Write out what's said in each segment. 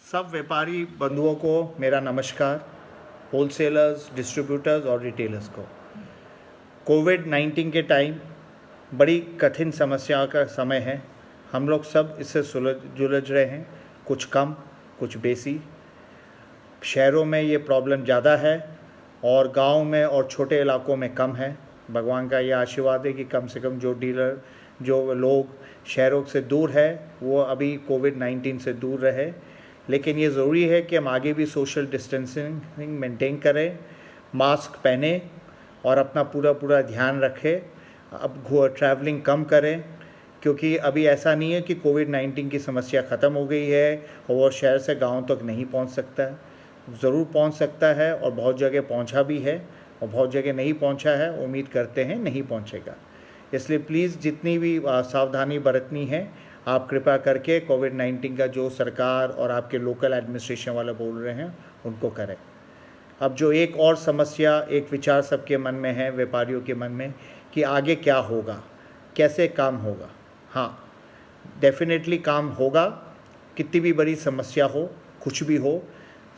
सब व्यापारी बंधुओं को मेरा नमस्कार। होलसेलर्स, डिस्ट्रीब्यूटर्स और रिटेलर्स को कोविड-19 के टाइम बड़ी कठिन समस्या का समय है। हम लोग सब इससे जुलझ रहे हैं, कुछ कम कुछ बेसी। शहरों में ये प्रॉब्लम ज़्यादा है और गांव में और छोटे इलाकों में कम है। भगवान का ये आशीर्वाद है कि कम से कम जो लोग शहरों से दूर है वो अभी कोविड-19 से दूर रहे। लेकिन ये ज़रूरी है कि हम आगे भी सोशल डिस्टेंसिंग मेंटेन करें, मास्क पहने और अपना पूरा ध्यान रखें। अब ट्रैवलिंग कम करें, क्योंकि अभी ऐसा नहीं है कि कोविड-19 की समस्या ख़त्म हो गई है और वो शहर से गांव तक नहीं पहुंच सकता है। ज़रूर पहुंच सकता है और बहुत जगह पहुंचा भी है और बहुत जगह नहीं पहुंचा है, उम्मीद करते हैं नहीं पहुंचेगा। इसलिए प्लीज़ जितनी भी सावधानी बरतनी है आप कृपया करके कोविड-19 का जो सरकार और आपके लोकल एडमिनिस्ट्रेशन वाले बोल रहे हैं उनको करें। अब जो एक और समस्या, एक विचार सबके मन में है, व्यापारियों के मन में, कि आगे क्या होगा, कैसे काम होगा। हाँ, डेफिनेटली काम होगा, कितनी भी बड़ी समस्या हो, कुछ भी हो,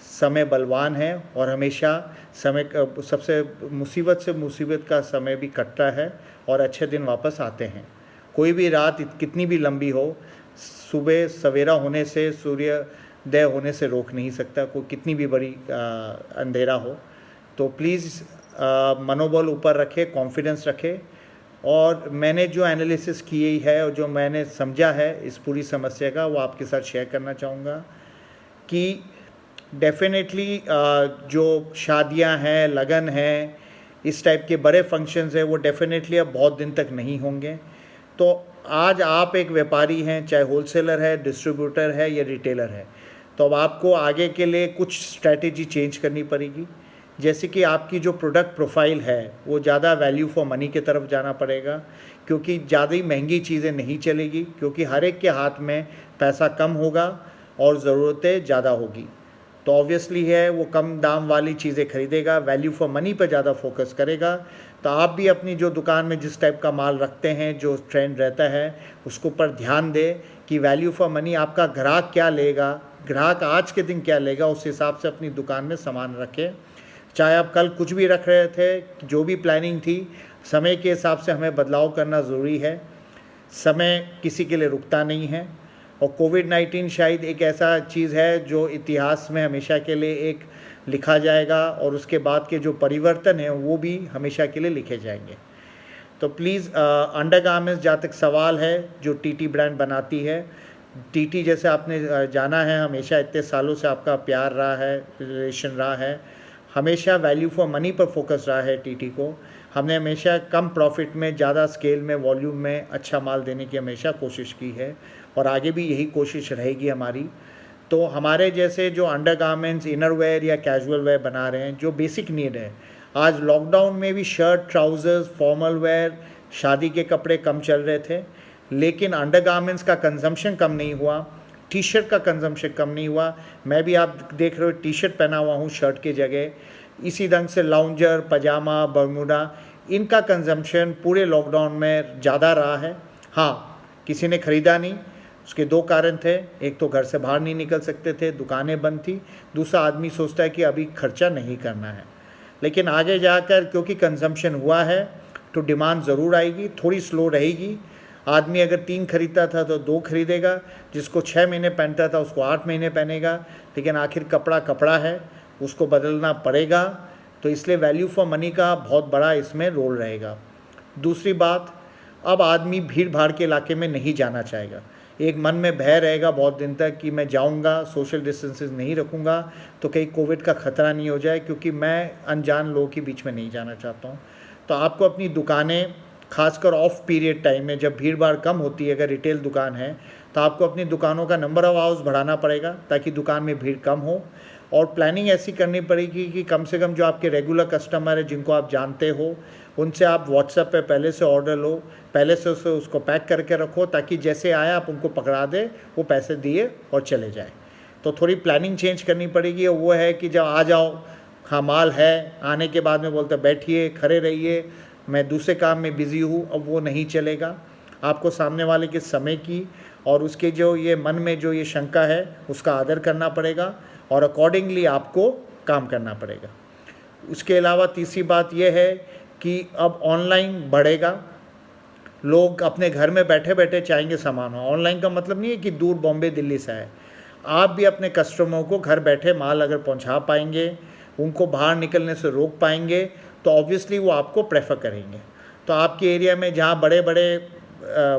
समय बलवान है और हमेशा समय का सबसे मुसीबत से मुसीबत का समय भी कटता है और अच्छे दिन वापस आते हैं। कोई भी रात कितनी भी लंबी हो, सुबह सवेरा होने से, सूर्योदय होने से रोक नहीं सकता, कोई कितनी भी बड़ी अंधेरा हो। तो प्लीज़ मनोबल ऊपर रखें, कॉन्फिडेंस रखें। और मैंने जो एनालिसिस की है और जो मैंने समझा है इस पूरी समस्या का, वो आपके साथ शेयर करना चाहूँगा कि डेफिनेटली जो शादियां हैं, लगन है, इस टाइप के बड़े फंक्शंस हैं, वो डेफिनेटली अब बहुत दिन तक नहीं होंगे। तो आज आप एक व्यापारी हैं, चाहे होलसेलर है, डिस्ट्रीब्यूटर है या रिटेलर है, तो अब आपको आगे के लिए कुछ स्ट्रैटेजी चेंज करनी पड़ेगी। जैसे कि आपकी जो प्रोडक्ट प्रोफाइल है वो ज़्यादा वैल्यू फॉर मनी की तरफ जाना पड़ेगा, क्योंकि ज़्यादा ही महंगी चीज़ें नहीं चलेगी, क्योंकि हर एक के हाथ में पैसा कम होगा और ज़रूरतें ज़्यादा होगी। तो ऑब्वियसली है वो कम दाम वाली चीज़ें खरीदेगा, वैल्यू फॉर मनी पर ज़्यादा फोकस करेगा। तो आप भी अपनी जो दुकान में जिस टाइप का माल रखते हैं, जो ट्रेंड रहता है, उसको पर ध्यान दें कि वैल्यू फॉर मनी आपका ग्राहक क्या लेगा, ग्राहक आज के दिन क्या लेगा, उस हिसाब से अपनी दुकान में सामान रखें। चाहे आप कल कुछ भी रख रहे थे, जो भी प्लानिंग थी, समय के हिसाब से हमें बदलाव करना ज़रूरी है। समय किसी के लिए रुकता नहीं है और कोविड-19 शायद एक ऐसा चीज़ है जो इतिहास में हमेशा के लिए एक लिखा जाएगा और उसके बाद के जो परिवर्तन हैं वो भी हमेशा के लिए लिखे जाएंगे। तो प्लीज़ अंडरगारमेंट्स जहाँ तक सवाल है, जो टीटी ब्रांड बनाती है, टीटी जैसे आपने जाना है, हमेशा इतने सालों से आपका प्यार रहा है, रिलेशन रहा है, हमेशा वैल्यू फॉर मनी पर फोकस रहा है टीटी को। हमने हमेशा कम प्रॉफिट में, ज़्यादा स्केल में, वॉल्यूम में अच्छा माल देने की हमेशा कोशिश की है और आगे भी यही कोशिश रहेगी हमारी। तो हमारे जैसे जो अंडरगारमेंट्स, इनर वेयर या कैजुअल वेयर बना रहे हैं, जो बेसिक नीड है, आज लॉकडाउन में भी शर्ट, ट्राउज़र्स, फॉर्मल वेयर, शादी के कपड़े कम चल रहे थे, लेकिन अंडरगारमेंट्स का कंजम्पशन कम नहीं हुआ, टी शर्ट का कंजम्पशन कम नहीं हुआ। मैं भी, आप देख रहे हो, टी शर्ट पहना हुआ हूँ शर्ट की जगह। इसी ढंग से लाउंजर, पजामा, बरमूडा, इनका कंजम्पशन पूरे लॉकडाउन में ज़्यादा रहा है। हाँ, किसी ने ख़रीदा नहीं, उसके दो कारण थे। एक तो घर से बाहर नहीं निकल सकते थे, दुकानें बंद थी। दूसरा, आदमी सोचता है कि अभी खर्चा नहीं करना है। लेकिन आगे जाकर क्योंकि कंजम्पशन हुआ है तो डिमांड ज़रूर आएगी, थोड़ी स्लो रहेगी। आदमी अगर 3 खरीदता था तो 2 खरीदेगा, जिसको 6 महीने पहनता था उसको 8 महीने पहनेगा। लेकिन आखिर कपड़ा कपड़ा है, उसको बदलना पड़ेगा। तो इसलिए वैल्यू फॉर मनी का बहुत बड़ा इसमें रोल रहेगा। दूसरी बात, अब आदमी भीड़ भाड़ के इलाके में नहीं जाना चाहेगा। एक मन में भय रहेगा बहुत दिन तक कि मैं जाऊंगा, सोशल डिस्टेंसेस नहीं रखूंगा तो कहीं कोविड का ख़तरा नहीं हो जाए, क्योंकि मैं अनजान लोगों के बीच में नहीं जाना चाहता हूँ। तो आपको अपनी दुकानें, खासकर ऑफ पीरियड टाइम में जब भीड़ भाड़ कम होती है, अगर रिटेल दुकान है तो आपको अपनी दुकानों का नंबर ऑफ आवर्स बढ़ाना पड़ेगा ताकि दुकान में भीड़ कम हो। और प्लानिंग ऐसी करनी पड़ेगी कि कम से कम जो आपके रेगुलर कस्टमर है, जिनको आप जानते हो, उनसे आप व्हाट्सएप पे पहले से ऑर्डर लो, पहले से उसको पैक करके रखो, ताकि जैसे आया आप उनको पकड़ा दे, वो पैसे दिए और चले जाए। तो थोड़ी प्लानिंग चेंज करनी पड़ेगी। और वो है कि जब आ जाओ, हाँ माल है, आने के बाद में बोलते बैठिए, खड़े रहिए, मैं दूसरे काम में बिज़ी हूँ, अब वो नहीं चलेगा। आपको सामने वाले के समय की और उसके जो ये मन में जो ये शंका है उसका आदर करना पड़ेगा और अकॉर्डिंगली आपको काम करना पड़ेगा। उसके अलावा तीसरी बात यह है कि अब ऑनलाइन बढ़ेगा, लोग अपने घर में बैठे बैठे चाहेंगे सामान हो। ऑनलाइन का मतलब नहीं है कि दूर बॉम्बे दिल्ली से आए, आप भी अपने कस्टमरों को घर बैठे माल अगर पहुंचा पाएंगे, उनको बाहर निकलने से रोक पाएंगे, तो ऑब्वियसली वो आपको प्रेफर करेंगे। तो आपके एरिया में जहाँ बड़े बड़े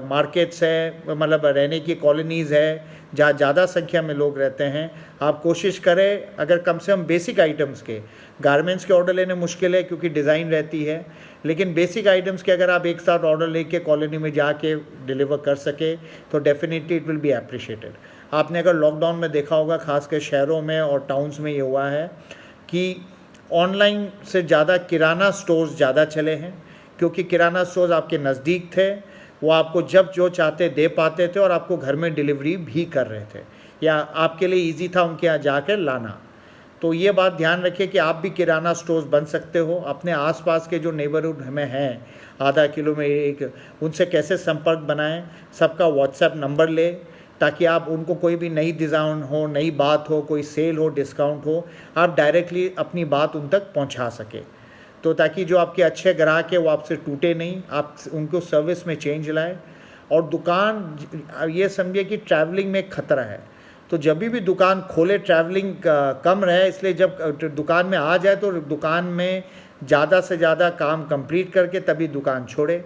मार्केट्स है, मतलब रहने की कॉलोनीज़ है जहाँ ज़्यादा संख्या में लोग रहते हैं, आप कोशिश करें अगर कम से कम बेसिक आइटम्स के, गारमेंट्स के ऑर्डर लेने मुश्किल है क्योंकि डिज़ाइन रहती है, लेकिन बेसिक आइटम्स के अगर आप एक साथ ऑर्डर लेके कॉलोनी में जाके डिलीवर कर सके तो definitely it will be appreciated. आपने अगर लॉकडाउन में देखा होगा, खासकर शहरों में और टाउन्स में ये हुआ है कि ऑनलाइन से ज़्यादा किराना स्टोर्स ज़्यादा चले हैं, क्योंकि किराना स्टोर्स आपके नज़दीक थे, वो आपको जब जो चाहते दे पाते थे और आपको घर में डिलीवरी भी कर रहे थे, या आपके लिए इजी था उनके यहाँ जाकर लाना। तो ये बात ध्यान रखिए कि आप भी किराना स्टोर्स बन सकते हो। अपने आसपास के जो नेबरहुड में हैं, आधा किलो में एक, उनसे कैसे संपर्क बनाएं, सबका व्हाट्सएप नंबर ले, ताकि आप उनको कोई भी नई डिज़ाइन हो, नई बात हो, कोई सेल हो, डिस्काउंट हो, आप डायरेक्टली अपनी बात उन तक पहुँचा सके। तो ताकि जो आपके अच्छे ग्राहक है वो आपसे टूटे नहीं, आप उनको सर्विस में चेंज लाए। और दुकान ये समझिए कि ट्रैवलिंग में खतरा है, तो जब भी दुकान खोले ट्रैवलिंग कम रहे, इसलिए जब दुकान में आ जाए तो दुकान में ज़्यादा से ज़्यादा काम कंप्लीट करके तभी दुकान छोड़े।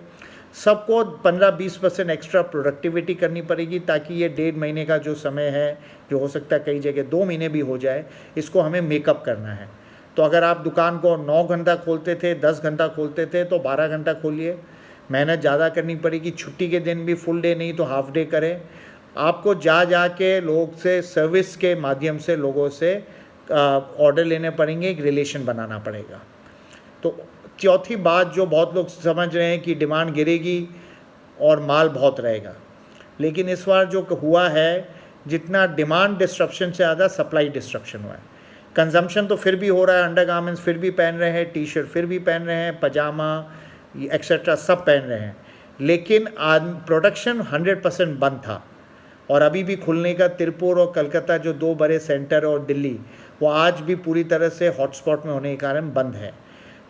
सबको 15-20% एक्स्ट्रा प्रोडक्टिविटी करनी पड़ेगी, ताकि ये 1.5 महीने का जो समय है, जो हो सकता है कई जगह 2 महीने भी हो जाए, इसको हमें मेकअप करना है। तो अगर आप दुकान को 9 घंटा खोलते थे, 10 घंटा खोलते थे, तो 12 घंटा खोलिए। मेहनत ज़्यादा करनी पड़ेगी, छुट्टी के दिन भी फुल डे नहीं तो हाफ डे करें। आपको जा के लोग से सर्विस के माध्यम से लोगों से ऑर्डर लेने पड़ेंगे, एक रिलेशन बनाना पड़ेगा। तो चौथी बात जो बहुत लोग समझ रहे हैं कि डिमांड गिरेगी और माल बहुत रहेगा, लेकिन इस बार जो हुआ है, जितना डिमांड डिस्ट्रप्शन से ज़्यादा सप्लाई डिस्ट्रप्शन हुआ है। कंजम्पशन तो फिर भी हो रहा है, अंडरगारमेंट्स फिर भी पहन रहे हैं, टी शर्ट फिर भी पहन रहे हैं, पजामा एक्सेट्रा सब पहन रहे हैं, लेकिन आज प्रोडक्शन 100% बंद था। और अभी भी खुलने का तिरुपुर और कलकत्ता जो 2 बड़े सेंटर और दिल्ली, वो आज भी पूरी तरह से हॉटस्पॉट में होने के कारण बंद है।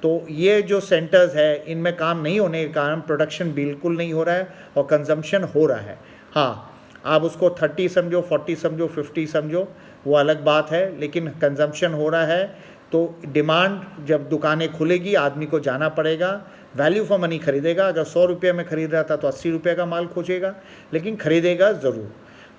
तो ये जो सेंटर्स है, इनमें काम नहीं होने के कारण प्रोडक्शन बिल्कुल नहीं हो रहा है और कंजम्पशन हो रहा है। हाँ, आप उसको 30 समझो, 40 समझो, 50 समझो, वो अलग बात है, लेकिन कंजम्पशन हो रहा है। तो डिमांड, जब दुकानें खुलेगी आदमी को जाना पड़ेगा, वैल्यू फॉर मनी खरीदेगा। अगर 100 रुपये में खरीद रहा था तो 80 रुपये का माल खोजेगा, लेकिन खरीदेगा ज़रूर।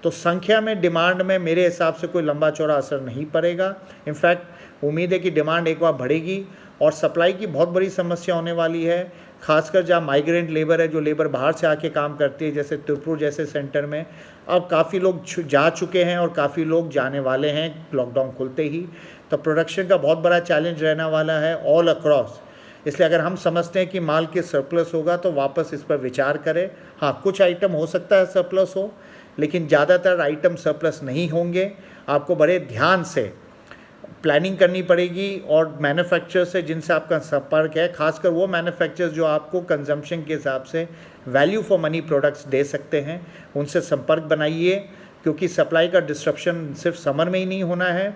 तो संख्या में, डिमांड में मेरे हिसाब से कोई लंबा चौड़ा असर नहीं पड़ेगा। इनफैक्ट उम्मीद है कि डिमांड एक बार बढ़ेगी और सप्लाई की बहुत बड़ी समस्या होने वाली है, खासकर जहाँ माइग्रेंट लेबर है, जो लेबर बाहर से आके काम करती है, जैसे तिरुपुर जैसे सेंटर में अब काफ़ी लोग जा चुके हैं और काफ़ी लोग जाने वाले हैं लॉकडाउन खुलते ही। तो प्रोडक्शन का बहुत बड़ा चैलेंज रहने वाला है ऑल अक्रॉस। इसलिए अगर हम समझते हैं कि माल के सरप्लस होगा तो वापस इस पर विचार करें। हाँ, कुछ आइटम हो सकता है सरप्लस हो, लेकिन ज़्यादातर आइटम सरप्लस नहीं होंगे। आपको बड़े ध्यान से प्लानिंग करनी पड़ेगी और मैन्युफैक्चरर से जिनसे आपका संपर्क है, खासकर वो मैन्युफैक्चरर्स जो आपको कंजम्पशन के हिसाब से वैल्यू फॉर मनी प्रोडक्ट्स दे सकते हैं, उनसे संपर्क बनाइए। क्योंकि सप्लाई का डिस्ट्रप्शन सिर्फ समर में ही नहीं होना है,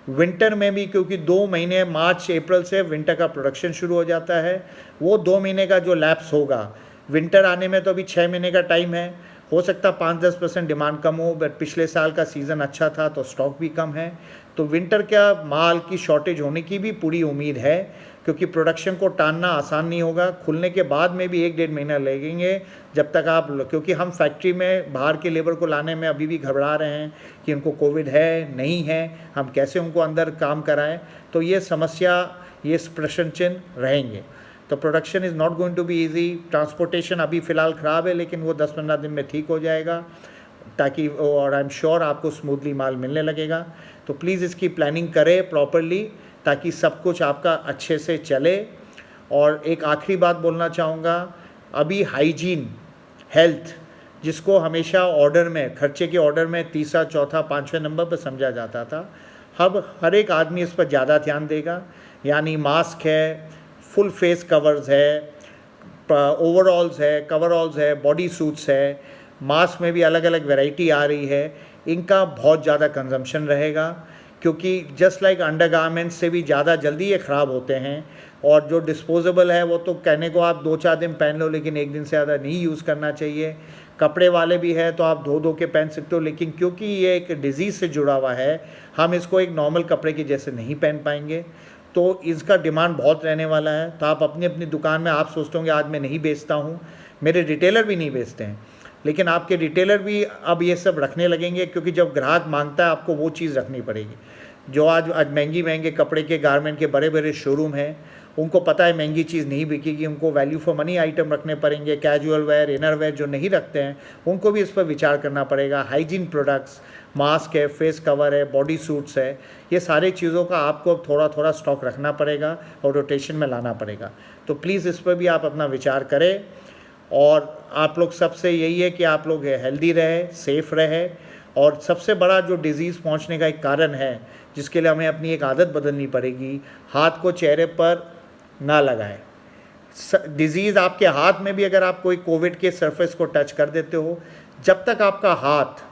विंटर में भी, क्योंकि 2 महीने मार्च अप्रैल से विंटर का प्रोडक्शन शुरू हो जाता है। वो 2 महीने का जो लैप्स होगा, विंटर आने में तो अभी 6 महीने का टाइम है। हो सकता 5-10% डिमांड कम हो, बट पिछले साल का सीज़न अच्छा था तो स्टॉक भी कम है। तो विंटर का माल की शॉर्टेज होने की भी पूरी उम्मीद है, क्योंकि प्रोडक्शन को टालना आसान नहीं होगा। खुलने के बाद में भी 1-1.5 महीना लगेंगे जब तक आप, क्योंकि हम फैक्ट्री में बाहर के लेबर को लाने में अभी भी घबरा रहे हैं कि उनको कोविड है नहीं है, हम कैसे उनको अंदर काम कराएं। तो ये समस्या, ये प्रश्न चिन्ह रहेंगे। तो production is not going to be easy. Transportation अभी फ़िलहाल ख़राब है, लेकिन वो 10-15 दिन में ठीक हो जाएगा, ताकि, और आई एम श्योर आपको स्मूथली माल मिलने लगेगा। तो प्लीज़ इसकी प्लानिंग करें प्रॉपरली, ताकि सब कुछ आपका अच्छे से चले। और एक आखिरी बात बोलना चाहूँगा, अभी हाइजीन, हेल्थ, जिसको हमेशा ऑर्डर में, खर्चे के ऑर्डर में 3, 4, 5वें नंबर पर समझा जाता था, अब हर एक आदमी इस पर ज़्यादा ध्यान देगा। यानी मास्क है, फुल फेस कवर्स है, ओवरऑल्स है, कवरऑल्स है, बॉडी सूट्स है, मास्क में भी अलग अलग वैरायटी आ रही है, इनका बहुत ज़्यादा कंजम्पशन रहेगा, क्योंकि जस्ट लाइक अंडरगारमेंट्स से भी ज़्यादा जल्दी ये ख़राब होते हैं। और जो डिस्पोजेबल है वो तो कहने को आप 2-4 दिन पहन लो, लेकिन एक दिन से ज़्यादा नहीं यूज़ करना चाहिए। कपड़े वाले भी है तो आप धो के पहन सकते हो, लेकिन क्योंकि ये एक डिज़ीज़ से जुड़ा हुआ है, हम इसको एक नॉर्मल कपड़े के जैसे नहीं पहन पाएंगे, तो इसका डिमांड बहुत रहने वाला है। तो आप अपनी अपनी दुकान में, आप सोचते होंगे आज मैं नहीं बेचता हूँ, मेरे रिटेलर भी नहीं बेचते हैं, लेकिन आपके रिटेलर भी अब ये सब रखने लगेंगे, क्योंकि जब ग्राहक मांगता है आपको वो चीज़ रखनी पड़ेगी। जो आज महंगे कपड़े के गारमेंट के बड़े बड़े शोरूम हैं, उनको पता है महंगी चीज़ नहीं बिकेगी, उनको वैल्यू फॉर मनी आइटम रखने पड़ेंगे। कैजुअल वेयर, इनर वेयर जो नहीं रखते हैं उनको भी इस पर विचार करना पड़ेगा। हाइजीन प्रोडक्ट्स, मास्क है, फेस कवर है, बॉडी सूट्स है, ये सारी चीज़ों का आपको थोड़ा थोड़ा स्टॉक रखना पड़ेगा और रोटेशन में लाना पड़ेगा। तो प्लीज़ इस पर भी आप अपना विचार करें। और आप लोग सबसे यही है कि आप लोग हेल्दी रहे, सेफ़ रहे। और सबसे बड़ा जो डिज़ीज़ पहुंचने का एक कारण है, जिसके लिए हमें अपनी एक आदत बदलनी पड़ेगी, हाथ को चेहरे पर ना लगाएं। डिज़ीज़ आपके हाथ में भी, अगर आप कोई कोविड के सरफेस को टच कर देते हो, जब तक आपका हाथ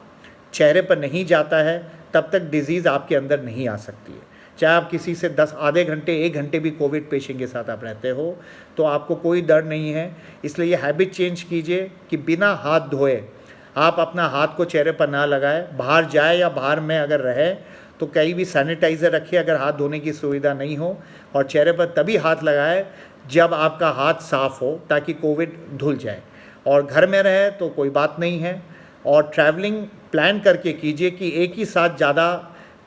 चेहरे पर नहीं जाता है तब तक डिज़ीज़ आपके अंदर नहीं आ सकती है। चाहे आप किसी से आधे घंटे 1 घंटे भी कोविड पेशेंट के साथ आप रहते हो, तो आपको कोई डर नहीं है। इसलिए ये हैबिट चेंज कीजिए कि बिना हाथ धोए आप अपना हाथ को चेहरे पर ना लगाएं। बाहर जाए या बाहर में अगर रहे तो कहीं भी सैनिटाइज़र रखिए अगर हाथ धोने की सुविधा नहीं हो, और चेहरे पर तभी हाथ लगाए जब आपका हाथ साफ़ हो, ताकि कोविड धुल जाए। और घर में रहे तो कोई बात नहीं है। और ट्रैवलिंग प्लान करके कीजिए कि एक ही साथ ज़्यादा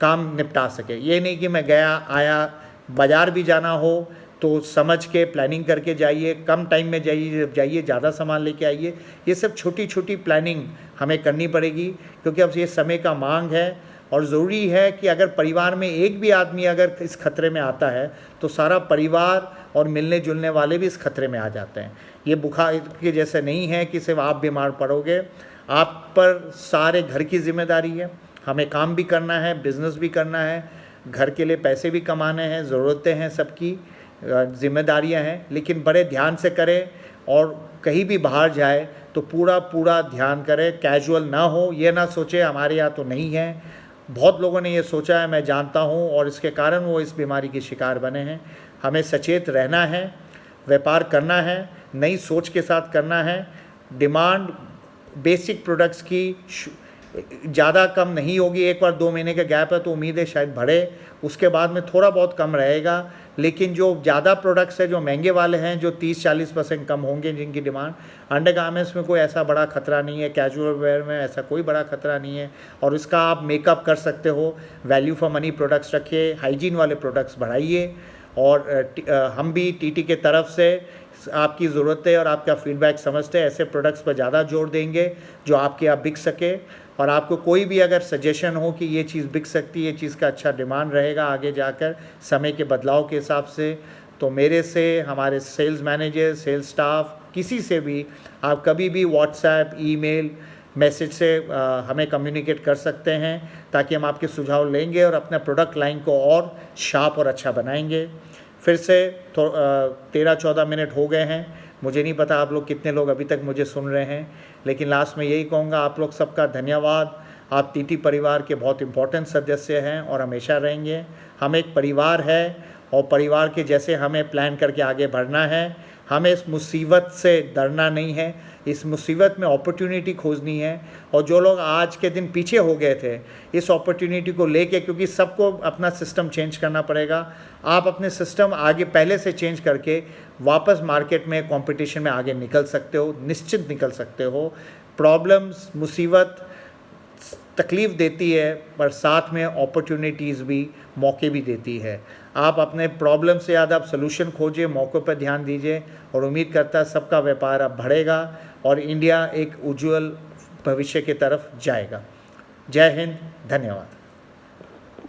काम निपटा सके। ये नहीं कि मैं गया आया, बाज़ार भी जाना हो तो समझ के प्लानिंग करके जाइए, कम टाइम में जाइए, ज़्यादा सामान लेके आइए। ये सब छोटी छोटी प्लानिंग हमें करनी पड़ेगी, क्योंकि अब ये समय का मांग है। और ज़रूरी है कि अगर परिवार में एक भी आदमी अगर इस खतरे में आता है तो सारा परिवार और मिलने जुलने वाले भी इस खतरे में आ जाते हैं। ये बुखार के जैसे नहीं है कि सिर्फ आप बीमार पड़ोगे, आप पर सारे घर की जिम्मेदारी है। हमें काम भी करना है, बिज़नेस भी करना है, घर के लिए पैसे भी कमाने हैं, ज़रूरतें हैं, सबकी जिम्मेदारियां हैं, लेकिन बड़े ध्यान से करें। और कहीं भी बाहर जाए तो पूरा ध्यान करें, कैजुअल ना हो। ये ना सोचे हमारे यहाँ तो नहीं है। बहुत लोगों ने ये सोचा है, मैं जानता हूँ, और इसके कारण वो इस बीमारी के शिकार बने हैं। हमें सचेत रहना है, व्यापार करना है, नई सोच के साथ करना है। डिमांड बेसिक प्रोडक्ट्स की ज़्यादा कम नहीं होगी। एक बार 2 महीने का गैप है तो उम्मीद है शायद बढ़े, उसके बाद में थोड़ा बहुत कम रहेगा। लेकिन जो ज़्यादा प्रोडक्ट्स है, जो महंगे वाले हैं, जो 30-40% कम होंगे जिनकी डिमांड, अंडरगारमेंट्स में कोई ऐसा बड़ा खतरा नहीं है, कैजुअल वेयर में ऐसा कोई बड़ा खतरा नहीं है। और इसका आप मेकअप कर सकते हो। वैल्यू फॉर मनी प्रोडक्ट्स रखिए, हाइजीन वाले प्रोडक्ट्स बढ़ाइए। और हम भी टीटी के तरफ से आपकी ज़रूरतें और आपका फीडबैक समझते हैं, ऐसे प्रोडक्ट्स पर ज़्यादा जोर देंगे जो आपके यहाँ बिक सके। और आपको कोई भी अगर सजेशन हो कि ये चीज़ बिक सकती है, ये चीज़ का अच्छा डिमांड रहेगा आगे जाकर समय के बदलाव के हिसाब से, तो मेरे से, हमारे सेल्स मैनेजर, सेल्स स्टाफ, किसी से भी आप कभी भी व्हाट्सएप, ईमेल, मैसेज से हमें कम्युनिकेट कर सकते हैं, ताकि हम आपके सुझाव लेंगे और अपने प्रोडक्ट लाइन को और शार्प और अच्छा बनाएंगे। फिर से 13-14 मिनट हो गए हैं। मुझे नहीं पता आप लोग कितने लोग अभी तक मुझे सुन रहे हैं, लेकिन लास्ट में यही कहूँगा, आप लोग सबका धन्यवाद। आप टीटी परिवार के बहुत इम्पोर्टेंट सदस्य हैं और हमेशा रहेंगे। हम एक परिवार है और परिवार के जैसे हमें प्लान करके आगे बढ़ना है। हमें इस मुसीबत से डरना नहीं है, इस मुसीबत में अपॉर्चुनिटी खोजनी है। और जो लोग आज के दिन पीछे हो गए थे, इस अपॉर्चुनिटी को लेके, क्योंकि सबको अपना सिस्टम चेंज करना पड़ेगा, आप अपने सिस्टम आगे पहले से चेंज करके वापस मार्केट में कंपटीशन में आगे निकल सकते हो, निश्चित निकल सकते हो। प्रॉब्लम्स, मुसीबत तकलीफ़ देती है, पर साथ में अपॉर्चुनिटीज़ भी, मौके भी देती है। आप अपने प्रॉब्लम से ज़्यादा आप सोल्यूशन खोजिए, मौक़ों पर ध्यान दीजिए, और उम्मीद करता है सबका व्यापार अब बढ़ेगा और इंडिया एक उज्ज्वल भविष्य की तरफ जाएगा। जय हिंद, धन्यवाद।